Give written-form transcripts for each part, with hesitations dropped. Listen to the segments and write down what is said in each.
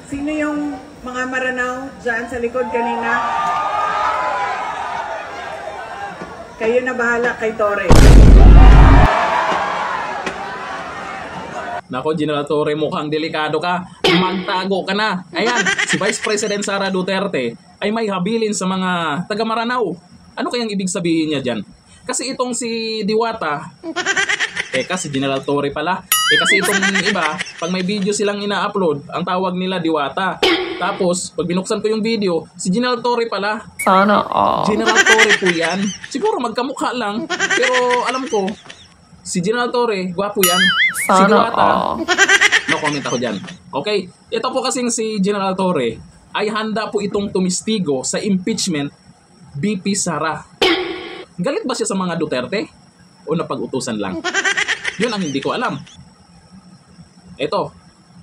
Sino yung mga maranaw dyan sa likod kanina? Kayo na bahala kay Torre. Nako, General Torre, mukhang delikado ka. Magtago ka na. Ayan, si Vice President Sara Duterte ay may habilin sa mga taga Maranao. Ano kayang ibig sabihin niya dyan? Kasi itong si Diwata, kasi General Torre pala. Kasi itong iba, pag may video silang ina-upload, ang tawag nila Diwata. Tapos, pag binuksan ko yung video, si General Torre pala. Sana all. General Torre po yan. Siguro magkamukha lang. Pero alam ko, si General Torre, gwapo yan. Si Diwata, no comment ako dyan. Okay, ito po kasing si General Torre ay handa po itong tumistigo sa impeachment BP Sara. Galit ba siya sa mga Duterte? O napag-utusan lang? Yun ang hindi ko alam. Ito,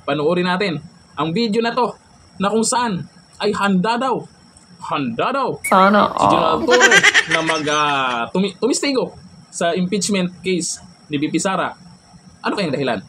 panoorin natin ang video na to na kung saan ay handa daw Sana si General all. Torre na tumistigo sa impeachment case ni BP Sara. Ano kayang dahilan?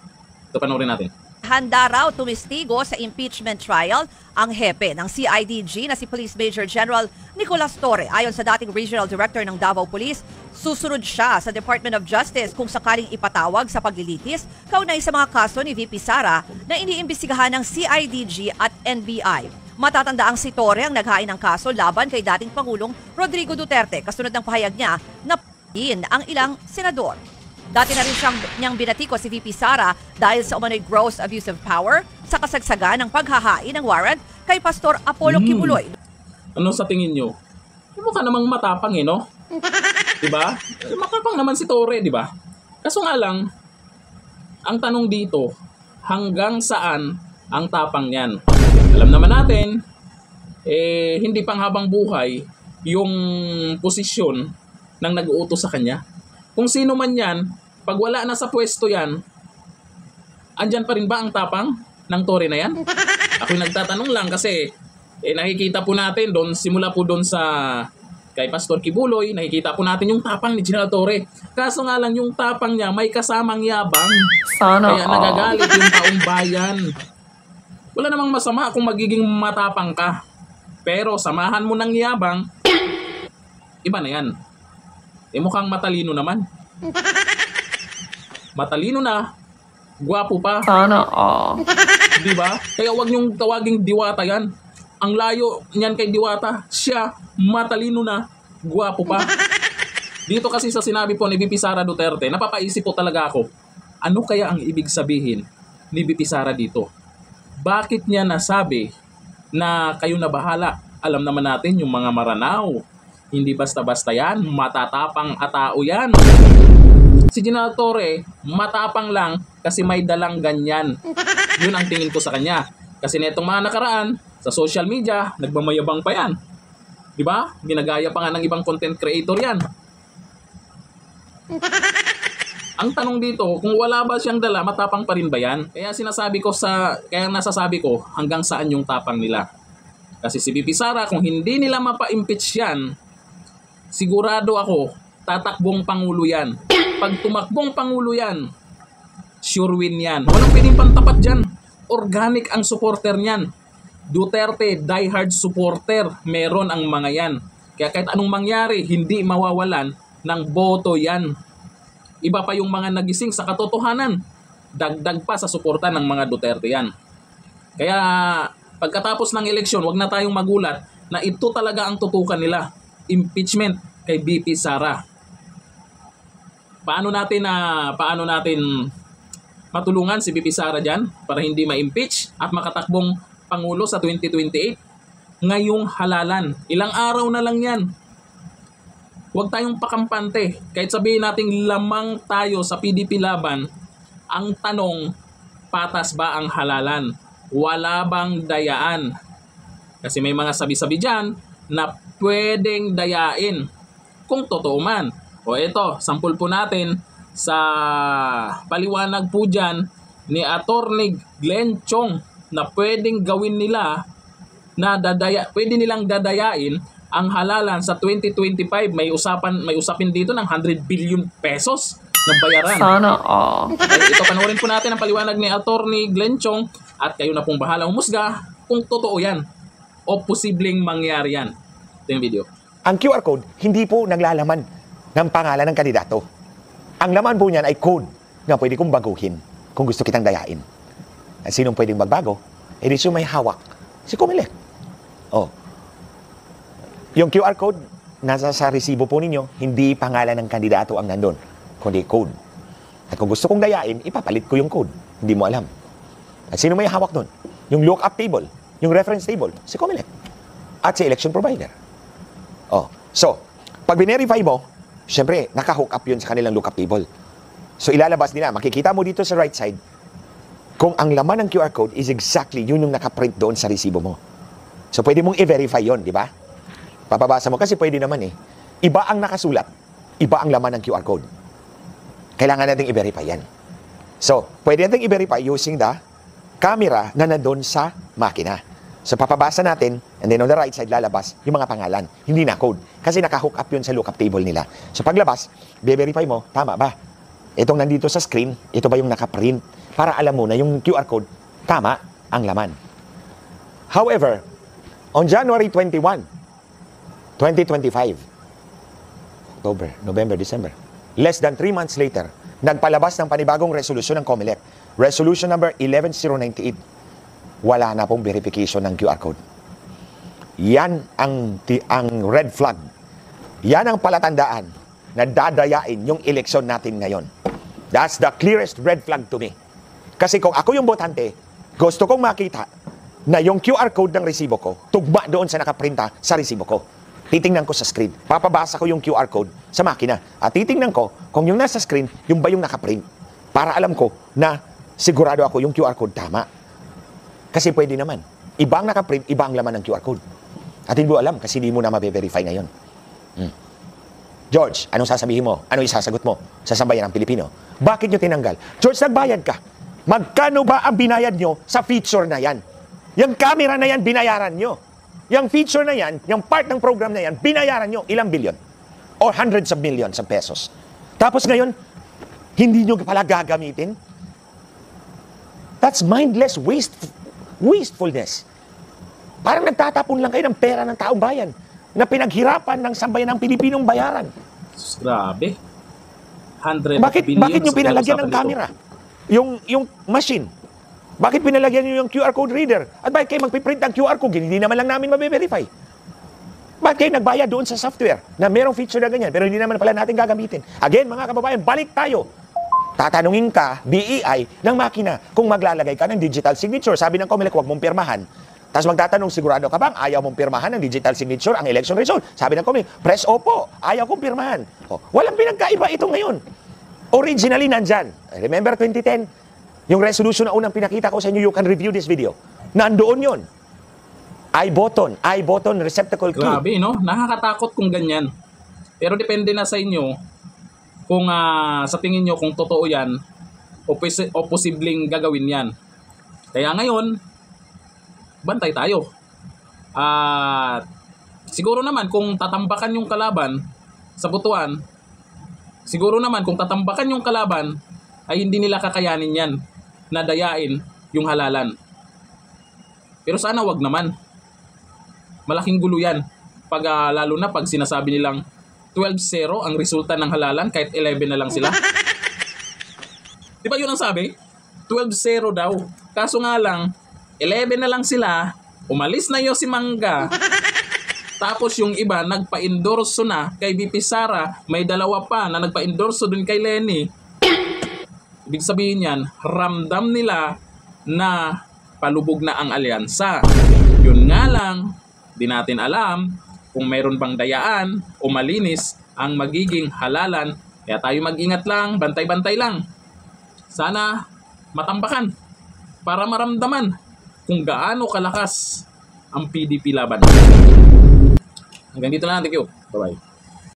Ito, panoorin natin. Handa raw tumistigo sa impeachment trial ang hepe ng CIDG na si Police Major General Nicolas Torre. Ayon sa dating Regional Director ng Davao Police, susunod siya sa Department of Justice kung sakaling ipatawag sa paglilitis kaunay sa mga kaso ni VP Sara na iniimbestigahan ng CIDG at NBI. Matatanda ang si Torre ang naghain ng kaso laban kay dating Pangulong Rodrigo Duterte kasunod ng pahayag niya na p***in ang ilang senador. Dati na rin niyang binatiko si VP Sara dahil sa umano'y gross abuse of power sa kasagsagan ng paghahain ng warrant kay Pastor Apollo Kibuloy. Ano sa tingin nyo? Mukha namang matapang no? Diba? Matapang naman si Torre, diba? Kaso nga lang, ang tanong dito, hanggang saan ang tapang niyan? Alam naman natin, hindi pang habang buhay yung posisyon ng nag-uutos sa kanya. Kung sino man yan, pag wala na sa pwesto yan, andyan pa rin ba ang tapang ng Torre na yan? Ako'y nagtatanong lang kasi nakikita po natin doon, simula po doon sa kay Pastor Kibuloy, nakikita po natin yung tapang ni General Torre. Kaso nga lang yung tapang niya may kasamang yabang. Sana kaya nagagalit yung taong bayan. Wala namang masama kung magiging matapang ka. Pero samahan mo ng yabang, iba na yan. Mukhang matalino naman. Matalino na, gwapo pa. Sana all. Diba? Kaya wag niyong tawaging Diwata yan. Ang layo niyan kay Diwata. Siya, matalino na, gwapo pa. Dito kasi sa sinabi po ni VP Sara Duterte, napapaisip po talaga ako, ano kaya ang ibig sabihin ni VP Sara dito? Bakit niya nasabi na kayo na bahala? Alam naman natin yung mga Maranao. Hindi basta-basta yan, matatapang atao yan. Si General Torre, matapang lang kasi may dalang ganyan. Yun ang tingin ko sa kanya. Kasi netong mga nakaraan, sa social media, nagmamayabang pa yan. Diba? Ginagaya pa nga ng ibang content creator yan. Ang tanong dito, kung wala ba siyang dala, matapang pa rin ba yan? Kaya nasasabi ko hanggang saan yung tapang nila. Kasi si VP Sara, kung hindi nila mapa-impeach yan, sigurado ako, tatakbong Pangulo yan. Pag tumakbong Pangulo yan, sure win yan. Walang pwedeng pantapat dyan. Organic ang supporter niyan. Duterte, diehard supporter. Meron ang mga yan. Kaya kahit anong mangyari, hindi mawawalan ng boto yan. Iba pa yung mga nagising sa katotohanan. Dagdag pa sa suporta ng mga Duterte yan. Kaya pagkatapos ng eleksyon, wag na tayong magulat na ito talaga ang tutukan nila. Impeachment kay BP Sara. Paano natin matulungan si BP Sara dyan para hindi ma-impeach at makatakbong Pangulo sa 2028? Ngayong halalan. Ilang araw na lang yan. Huwag tayong pakampante. Kahit sabihin nating lamang tayo sa PDP laban, ang tanong, patas ba ang halalan? Wala bang dayaan? Kasi may mga sabi-sabi dyan na pwedeng dayain kung totoo man. O ito, sampul po natin sa paliwanag po dyan ni Attorney Glenn Chong na pwedeng gawin nila na pwede nilang dadayain ang halalan sa 2025. May usapin dito ng 100 billion pesos na bayaran. Sana all. Okay, ito panoorin po natin ang paliwanag ni Attorney Glenn Chong at kayo na pong bahala umusga. kung totoo yan o posibleng mangyari yan. Ito yung video. Ang QR code, hindi po naglalaman ng pangalan ng kandidato. Ang laman po niyan ay code na pwede kong baguhin kung gusto kitang dayain. At sinong pwedeng magbago? Eh di siya may hawak. Si Comelec. Oh. Yung QR code, nasa sa resibo po ninyo, hindi pangalan ng kandidato ang nandun, kundi code. At kung gusto kong dayain, ipapalit ko yung code. Hindi mo alam. At sino may hawak doon? Yung lookup table, yung reference table, si Comelec. At si election provider. Oh. So, pag binerify mo, syempre, naka-hook up yun sa kanilang lookup table. So, ilalabas nila. Makikita mo dito sa right side, kung ang laman ng QR code is exactly yun yung nakaprint doon sa resibo mo. So, pwede mong i-verify yun, di ba? Papabasa mo kasi pwede naman eh. Iba ang nakasulat, iba ang laman ng QR code. Kailangan natin i-verify yan. So, pwede natin i-verify using the camera na nandun sa makina. So, papabasa natin, and then on the right side, lalabas yung mga pangalan. Hindi na code. Kasi naka-hook up yun sa lookup table nila. So, paglabas, be-verify mo, tama ba? Itong nandito sa screen, ito ba yung nakaprint? Para alam mo na yung QR code, tama ang laman. However, on January 21, 2025, October, November, December, less than 3 months later, nagpalabas ng panibagong resolusyon ng Comelec. Resolution number 11098. Wala na pong verification ng QR code. Yan ang red flag. Yan ang palatandaan na dadayain yung eleksyon natin ngayon. That's the clearest red flag to me. Kasi kung ako yung botante, gusto kong makita na yung QR code ng resibo ko, tugma doon sa nakaprinta sa resibo ko. Titingnan ko sa screen. Papabasa ko yung QR code sa makina. At titingnan ko kung yung nasa screen, yung ba yung nakaprint. Para alam ko na sigurado ako yung QR code tama. Kasi pwede naman. Iba ang nakaprint, iba ang laman ng QR code. At hindi mo alam kasi hindi mo na mabe-verify ngayon. George, anong sasabihin mo? Ano isasagot mo sa sambayan ng Pilipino? Bakit nyo tinanggal? George, nagbayad ka. Magkano ba ang binayad nyo sa feature na yan? Yung camera na yan, binayaran nyo. Yung feature na yan, yung part ng program na yan, binayaran nyo ilang bilyon? Or hundreds of millions of pesos. Tapos ngayon, hindi nyo pala gagamitin? That's mindless wastefulness. Parang nagtatapon lang kayo ng pera ng taong bayan na pinaghirapan ng sambayan ng Pilipinong bayaran. Grabe. 100 Bakit billions nyo pinalagyan ng dito. camera? Yung machine. Bakit pinalagyan nyo yung QR code reader? At bakit kayo magpiprint ng QR code? Hindi naman lang namin mabe-verify. Bakit kayo nagbayad doon sa software na merong feature na ganyan pero hindi naman pala natin gagamitin? Again, mga kababayan, balik tayo. Tatanungin ka, BEI, ng makina kung maglalagay ka ng digital signature. Sabi ng Comelec, huwag mong pirmahan. Tapos magtatanong, sigurado ka bang ayaw mong pirmahan ng digital signature ang election result? Sabi ng Comelec, press opo, ayaw kong pirmahan. Oh, walang pinagkaiba ito ngayon. Originally, nandyan. Remember 2010? Yung resolution na unang pinakita ko sa inyo, you can review this video. Nandoon yon. I-button, receptacle key. Grabe, no? Nakakatakot kung ganyan. Pero depende na sa inyo kung sa tingin nyo kung totoo yan o posibleng gagawin yan. Kaya ngayon, bantay tayo. Siguro naman kung tatambakan yung kalaban sa butuan, siguro naman kung tatambakan yung kalaban, ay hindi nila kakayanin yan na dayain yung halalan. Pero sana wag naman. Malaking gulo yan. Lalo na pag sinasabi nilang 12-0 ang resulta ng halalan kahit 11 na lang sila. Di ba yun ang sabi? 12-0 daw. Kaso nga lang, 11 na lang sila, umalis na yun si Mangga. Tapos yung iba, nagpa-endorso na kay VP Sara, may dalawa pa na nagpa-endorso dun kay Lenny. Ibig sabihin yan, ramdam nila na palubog na ang alyansa. Yun nga lang, di natin alam kung mayroon bang dayaan o malinis ang magiging halalan. Kaya tayo mag-ingat lang, bantay-bantay lang. Sana matambakan para maramdaman kung gaano kalakas ang PDP laban. Hanggang dito lang. Thank you. Bye-bye.